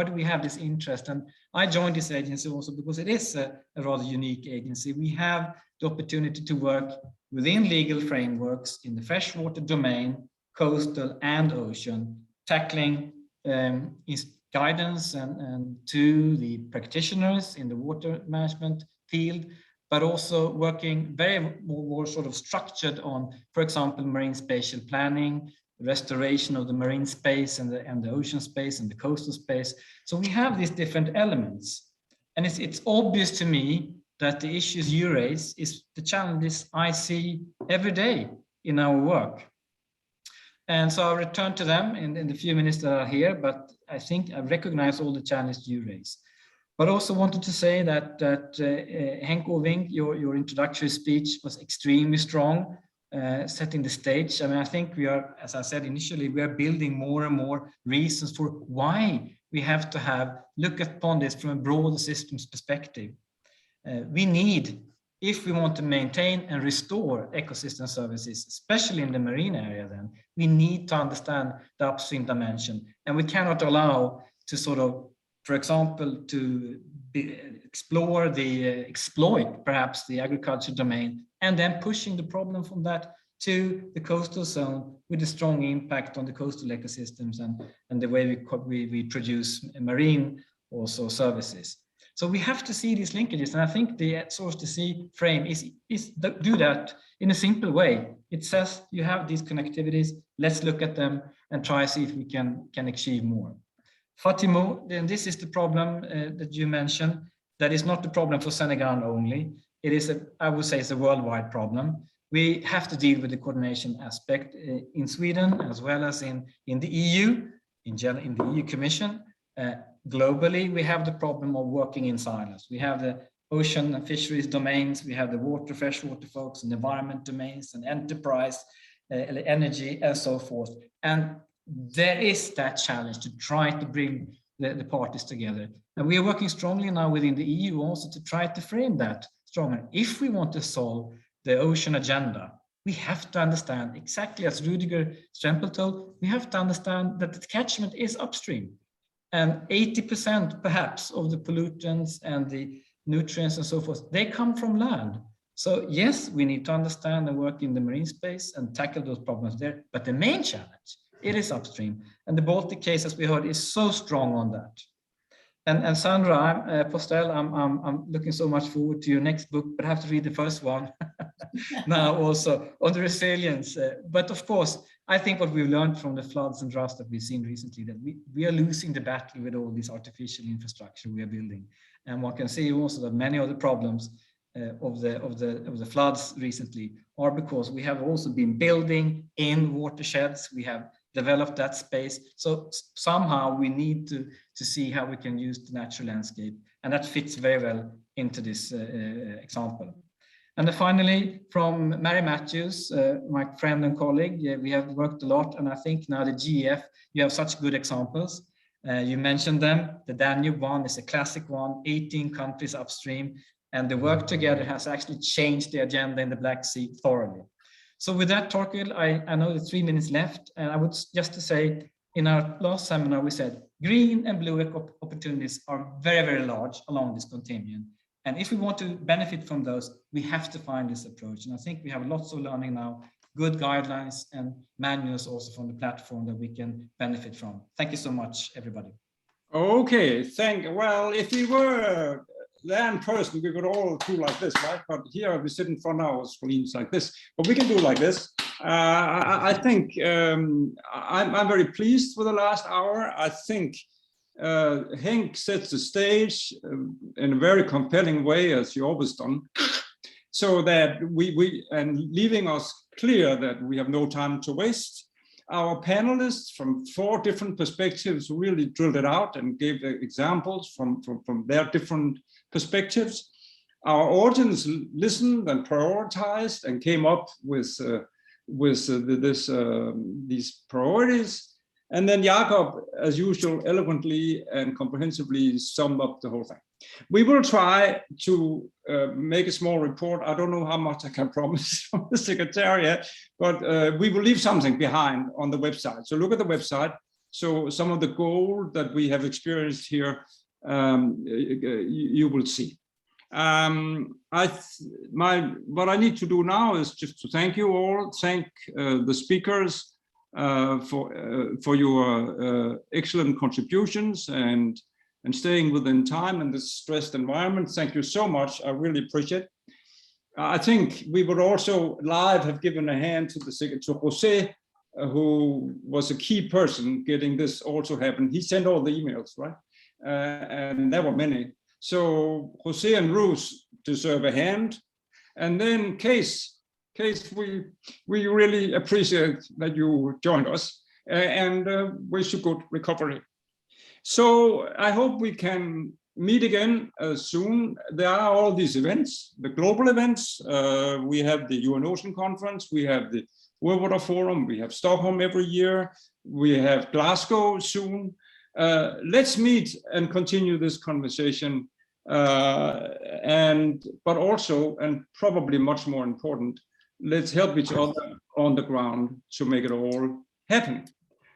do we have this interest? And I joined this agency also because it is a rather unique agency. We have the opportunity to work within legal frameworks in the freshwater domain, coastal and ocean, tackling guidance and to the practitioners in the water management field, but also working very more sort of structured on, for example, marine spatial planning, restoration of the marine space and the ocean space and the coastal space. So we have these different elements. And it's obvious to me that the issues you raise is the challenges I see every day in our work. And so I'll return to them in the few minutes that are here, but I think I recognize all the challenges you raise. But also wanted to say that Henk Oving, your introductory speech was extremely strong, setting the stage. I mean, I think we are, as I said initially, we are building more and more reasons for why we have to look upon this from a broader systems perspective. We need, if we want to maintain and restore ecosystem services, especially in the marine area, then we need to understand the upstream dimension. And we cannot allow to sort of, for example, to exploit perhaps the agriculture domain, and then pushing the problem from that to the coastal zone with a strong impact on the coastal ecosystems and the way we produce marine also services. So we have to see these linkages, and I think the Source to Sea frame is do that in a simple way. It says you have these connectivities, let's look at them and try to see if we can achieve more. Fatimo, then this is the problem that you mentioned. That is not the problem for Senegal only. It is, I would say, it's a worldwide problem. We have to deal with the coordination aspect in Sweden as well as in the EU, in the EU Commission. Globally, we have the problem of working in silos. We have the ocean and fisheries domains, we have the water, freshwater folks, and environment domains, and enterprise, energy, and so forth. And there is that challenge to try to bring the parties together. And we are working strongly now within the EU also to try to frame that stronger. If we want to solve the ocean agenda, we have to understand, exactly as Rudiger Strempel told, we have to understand that the catchment is upstream. And 80% perhaps of the pollutants and the nutrients and so forth, they come from land. So yes, we need to understand and work in the marine space and tackle those problems there. But the main challenge, it is upstream. And the Baltic case, as we heard, is so strong on that. And Sandra Postel, I'm looking so much forward to your next book, but I have to read the first one now also on the resilience. But of course, I think what we've learned from the floods and droughts that we've seen recently, that we are losing the battle with all this artificial infrastructure we are building. And one can see also that many of the problems of the floods recently are because we have also been building in watersheds. We have developed that space. So somehow we need to see how we can use the natural landscape. And that fits very well into this example. And then finally, from Mary Matthews, my friend and colleague, we have worked a lot. And I think now the GEF, you have such good examples. You mentioned them. The Danube one is a classic one, 18 countries upstream. And the work together has actually changed the agenda in the Black Sea thoroughly. So with that, Torkel, I know there's 3 minutes left. And I would just to say, in our last seminar, we said green and blue opportunities are very, very large along this continuum. And if we want to benefit from those, we have to find this approach. And I think we have lots of learning now, good guidelines and manuals also from the platform that we can benefit from. Thank you so much, everybody. Okay, well, if we were there in person, we could all do like this, right? But here we sit in front of our screens like this, but we can do like this. I think I'm very pleased with the last hour. I think Henk sets the stage in a very compelling way, as you always done, so that we and leaving us clear that we have no time to waste. Our panelists from 4 different perspectives really drilled it out and gave examples from their different perspectives. Our audience listened and prioritized and came up with these priorities. And then Jakob, as usual, eloquently and comprehensively summed up the whole thing. We will try to make a small report. I don't know how much I can promise from the Secretariat, but we will leave something behind on the website. So look at the website. So some of the gold that we have experienced here, you will see. What I need to do now is just to thank you all, thank the speakers for your excellent contributions and staying within time in this stressed environment. Thank you so much. I really appreciate it. I think we would also live have given a hand to Jose, who was a key person getting this also happen. He sent all the emails, right? And there were many. So Jose and Ruth deserve a hand. And then Case, we really appreciate that you joined us and wish you good recovery. So I hope we can meet again soon. There are all these events, the global events. We have the UN Ocean Conference, we have the World Water Forum, we have Stockholm every year, we have Glasgow soon. Let's meet and continue this conversation. But also, and probably much more important, let's help each other on the ground to make it all happen,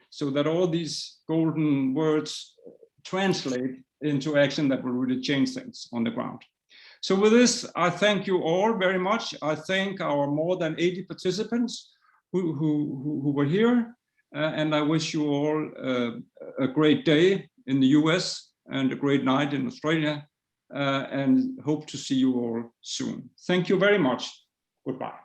so that all these golden words translate into action that will really change things on the ground. So with this, I thank you all very much. I thank our more than 80 participants who were here, and I wish you all a great day in the US and a great night in Australia, and hope to see you all soon. Thank you very much. Goodbye.